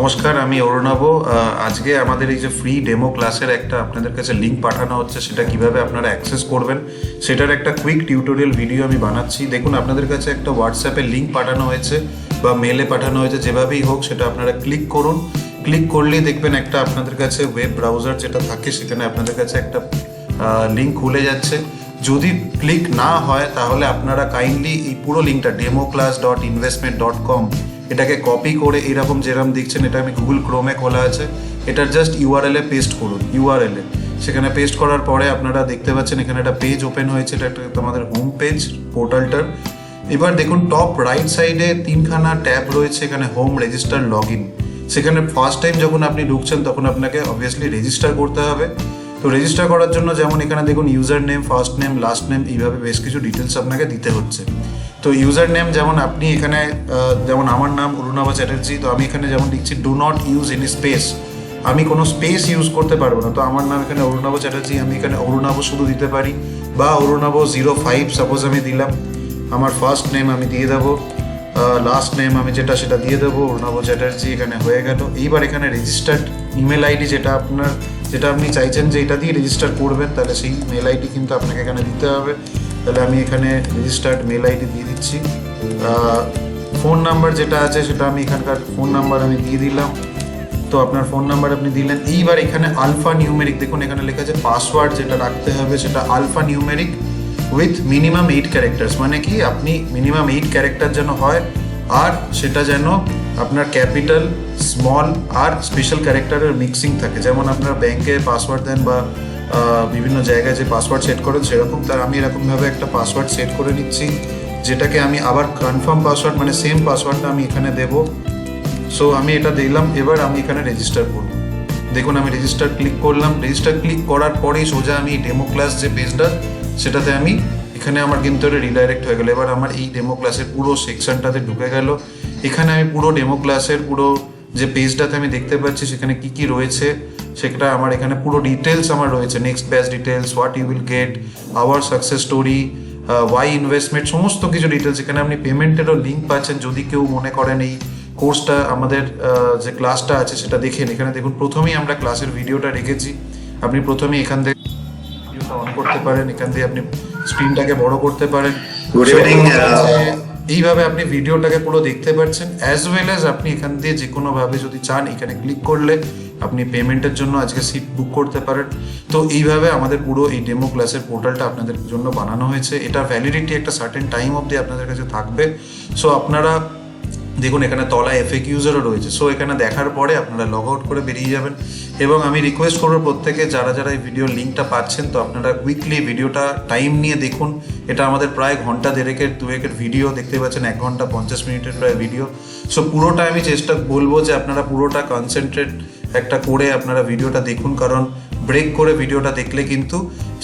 নমস্কার, আমি অরুণাভ। আজকে আমাদের এই যে ফ্রি ডেমো ক্লাসের একটা আপনাদের কাছে লিঙ্ক পাঠানো হচ্ছে, সেটা কিভাবে আপনারা অ্যাক্সেস করবেন সেটার একটা কুইক টিউটোরিয়াল ভিডিও আমি বানাচ্ছি। দেখুন, আপনাদের কাছে একটা হোয়াটসঅ্যাপে লিঙ্ক পাঠানো হয়েছে বা মেলে পাঠানো হয়েছে, যেভাবেই হোক সেটা আপনারা ক্লিক করুন। ক্লিক করলেই দেখবেন একটা আপনাদের কাছে ওয়েব ব্রাউজার যেটা থাকে সেখানে আপনাদের কাছে একটা লিঙ্ক খুলে যাচ্ছে। যদি ক্লিক না হয় তাহলে আপনারা কাইন্ডলি এই পুরো লিঙ্কটা democlass.investmate.com এটাকে কপি করে এরকম যেরকম দেখছেন, এটা আমি গুগল ক্রোমে খোলা আছে, এটার জাস্ট ইউআরএল এ পেস্ট করুন। ইউআরএল এ সেখানে পেস্ট করার পরে আপনারা দেখতে পাচ্ছেন এখানে একটা পেজ ওপেন হয়েছে। এটা একটা আমাদের হোম পেজ পোর্টালটার। এবার দেখুন টপ রাইট সাইডে তিনখানা ট্যাব রয়েছে, এখানে হোম, রেজিস্টার, লগ ইন। সেখানে ফার্স্ট টাইম যখন আপনি ঢুকছেন তখন আপনাকে অবভিয়াসলি রেজিস্টার করতে হবে। তো রেজিস্টার করার জন্য যেমন এখানে দেখুন user name, first name, last name, এইভাবে বেশ কিছু ডিটেলস আপনাকে দিতে হচ্ছে। তো ইউজার নেম যেমন আপনি এখানে যেমন আমার নাম অরুণাভ চ্যাটার্জি, তো আমি এখানে যেমন লিখছি do not use any space, আমি কোনো স্পেস ইউজ করতে পারবো না। তো আমার নাম এখানে অরুণাভ চ্যাটার্জি, আমি এখানে অরুণাভ শুধু দিতে পারি, বা অরুণাভ 05 সাপোজ আমি দিলাম। আমার ফার্স্ট নেম আমি দিয়ে দেবো, লাস্ট নেম আমি সেটা দিয়ে দেবো, অরুণাভ চ্যাটার্জি, এখানে হয়ে গেল। এইবার এখানে রেজিস্টার্ড ইমেল আইডি যেটা আপনি চাইছেন যে এটা দিয়ে রেজিস্টার করবেন, তাহলে সেই মেল আইডি কিন্তু আপনাকে এখানে দিতে হবে। তাহলে আমি এখানে রেজিস্টার্ড মেল আইডি দিয়ে দিচ্ছি। ফোন নাম্বার যেটা আছে সেটা আমি এখানকার ফোন নাম্বার আমি দিয়ে দিলাম। তো আপনার ফোন নাম্বার আপনি দিলেন। এইবার এখানে আলফা নিউমেরিক, দেখুন এখানে লেখা আছে পাসওয়ার্ড যেটা রাখতে হবে সেটা alphanumeric with minimum 8 characters, মানে কি আপনি মিনিমাম 8 ক্যারেক্টার যেন হয়, আর সেটা যেন আপনার ক্যাপিটাল, স্মল আর স্পেশাল ক্যারেক্টারের মিক্সিং থাকে। যেমন আপনার ব্যাংকে পাসওয়ার্ড দেন বা বিভিন্ন জায়গায় যে পাসওয়ার্ড সেট করেন সেরকম, তার আমি এরকমভাবে একটা পাসওয়ার্ড সেট করে নিচ্ছি, যেটাকে আমি আবার কনফার্ম পাসওয়ার্ড মানে সেম পাসওয়ার্ডটা আমি এখানে দেবো। সো আমি এটা দিলাম। এবার আমি এখানে রেজিস্টার করব। দেখুন আমি রেজিস্টার ক্লিক করলাম। রেজিস্টার ক্লিক করার পরেই সোজা আমি ডেমো ক্লাস যে পেজটা সেটাতে আমি এখানে আমার কিন্তু এটা রিডাইরেক্ট হয়ে গেল। এবার আমার এই ডেমো ক্লাসের পুরো সেকশনটাতে ঢুকে গেল। এখানে আমি পুরো ডেমো ক্লাসের পুরো যে পেজটাতে আমি দেখতে পাচ্ছি সেখানে কি কি রয়েছে সেটা আমার এখানে পুরো ডিটেলস আমার রয়েছে। Next batch details, what you will get, our success story, why investment, সমস্ত কিছু ডিটেলস। এখানে আপনি পেমেন্টেরও লিঙ্ক পাচ্ছেন যদি কেউ মনে করেন এই কোর্সটা আমাদের যে ক্লাসটা আছে সেটা দেখেন। এখানে দেখুন প্রথমেই আমরা ক্লাসের ভিডিওটা রেখেছি। আপনি প্রথমেই এখান থেকে ভিডিওটা অন করতে পারেন, এখান দিয়ে আপনি স্ক্রিনটাকে বড় করতে পারেন। Good evening. এইভাবে আপনি ভিডিওটাকে পুরো দেখতে পাচ্ছেন, অ্যাজ ওয়েল অ্যাজ আপনি এখান দিয়ে যে কোনোভাবে যদি চান এখানে ক্লিক করলে আপনি পেমেন্টের জন্য আজকে সিট বুক করতে পারেন। তো এইভাবে আমাদের পুরো এই ডেমো ক্লাসের পোর্টালটা আপনাদের জন্য বানানো হয়েছে। এটা ভ্যালিডিটি একটা সার্টেন টাইম অবধি আপনাদের কাছে থাকবে। সো আপনারা দেখুন এখানে তলায় FAQs-এরও রয়েছে। সো এখানে দেখার পরে আপনারা লগ আউট করে বেরিয়ে যাবেন। এবং আমি রিকোয়েস্ট করবো প্রত্যেকে যারা এই ভিডিওর লিঙ্কটা পাচ্ছেন, তো আপনারা কুইকলি ভিডিওটা টাইম নিয়ে দেখুন। এটা আমাদের প্রায় ঘন্টা দেড়েকের দুয়েকের ভিডিও, দেখতে পাচ্ছেন 1 ঘন্টা 50 মিনিটের প্রায় ভিডিও। সো পুরোটা আমি চেষ্টা বলবো যে আপনারা পুরোটা কনসেন্ট্রেট একটা করে আপনারা ভিডিওটা দেখুন, কারণ ব্রেক করে ভিডিওটা দেখলে কিন্তু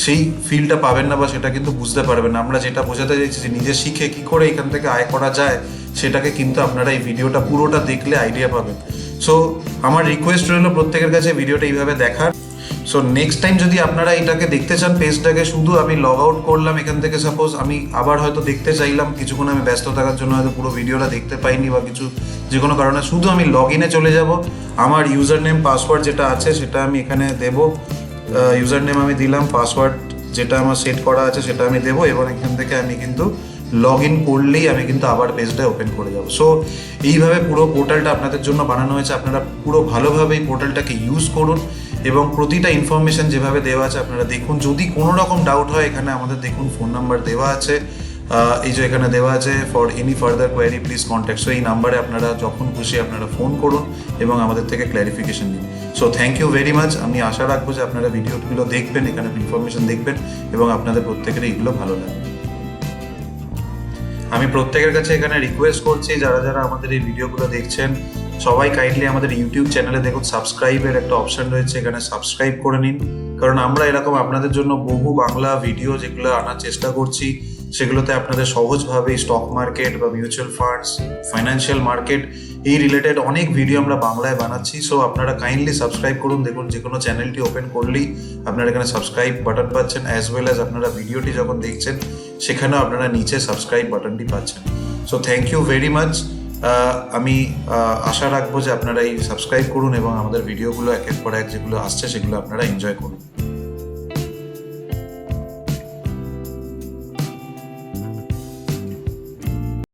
সেই ফিলটা পাবেন না বা সেটা কিন্তু বুঝতে পারবেন না। আমরা যেটা বোঝাতে চাইছি যে নিজে শিখে কী করে এখান থেকে আয় করা যায় সেটাকে কিন্তু আপনারা এই ভিডিওটা পুরোটা দেখলে আইডিয়া পাবেন। সো আমার রিকোয়েস্ট রইলো প্রত্যেকের কাছে ভিডিওটা এইভাবে দেখার। সো নেক্সট টাইম যদি আপনারা এটাকে দেখতে চান, পেজটাকে শুধু আমি লগ আউট করলাম এখান থেকে, সাপোজ আমি আবার হয়তো দেখতে চাইলাম, কিছুক্ষণ আমি ব্যস্ত থাকার জন্য হয়তো পুরো ভিডিওটা দেখতে পাইনি বা কিছু যে কোনো কারণে, শুধু আমি লগ ইনে চলে যাব। আমার ইউজার নেম, পাসওয়ার্ড যেটা আছে সেটা আমি এখানে দেবো। ইউজার নেম আমি দিলাম, পাসওয়ার্ড যেটা আমার সেট করা আছে সেটা আমি দেবো, এবং এখান থেকে আমি কিন্তু লগ ইন করলেই আমি কিন্তু আবার পেজটা ওপেন করে যাবো। সো এইভাবে পুরো পোর্টালটা আপনাদের জন্য বানানো হয়েছে। আপনারা পুরো ভালোভাবে এই পোর্টালটাকে ইউজ করুন এবং প্রতিটা ইনফরমেশন যেভাবে দেওয়া আছে আপনারা দেখুন। যদি কোনো রকম ডাউট হয় এখানে আমাদের দেখুন ফোন নাম্বার দেওয়া আছে, এই যে এখানে দেওয়া আছে for any further query please contact. So এই নাম্বারে আপনারা যখন খুশি আপনারা ফোন করুন এবং আমাদের থেকে ক্ল্যারিফিকেশন নিন। So thank you very much. আমি আশা রাখবো যে আপনারা ভিডিওগুলো দেখবেন, এখানে ইনফরমেশন দেখবেন এবং আপনাদের প্রত্যেকের এইগুলো ভালো লাগবে। আমি প্রত্যেকের কাছে এখানে রিকোয়েস্ট করছি যারা আমাদের এই ভিডিওগুলো দেখছেন সবাই কাইন্ডলি আমাদের ইউটিউব চ্যানেলে দেখুন সাবস্ক্রাইবের একটা অপশন রয়েছে, এখানে সাবস্ক্রাইব করে নিন। কারণ আমরা এরকম আপনাদের জন্য বহু বাংলা ভিডিও যেগুলো আনার চেষ্টা করছি, সেগুলোতে আপনাদের সহজভাবে স্টক মার্কেট বা মিউচুয়াল ফান্ডস, ফাইন্যান্সিয়াল মার্কেট এই রিলেটেড অনেক ভিডিও আমরা বাংলায় বানাচ্ছি। সো আপনারা কাইন্ডলি সাবস্ক্রাইব করুন। দেখুন যে কোনো চ্যানেলটি ওপেন করলেই আপনারা এখানে সাবস্ক্রাইব বাটন পাচ্ছেন, অ্যাজ ওয়েল অ্যাজ আপনারা ভিডিওটি যখন দেখছেন সেখানেও আপনারা নিচে সাবস্ক্রাইব বাটনটি পাচ্ছেন। So thank you very much. আমি আশা রাখবো যে আপনারা এই সাবস্ক্রাইব করুন এবং আমাদের ভিডিওগুলো একের পর এক যেগুলো আসছে সেগুলো আপনারা এনজয় করুন।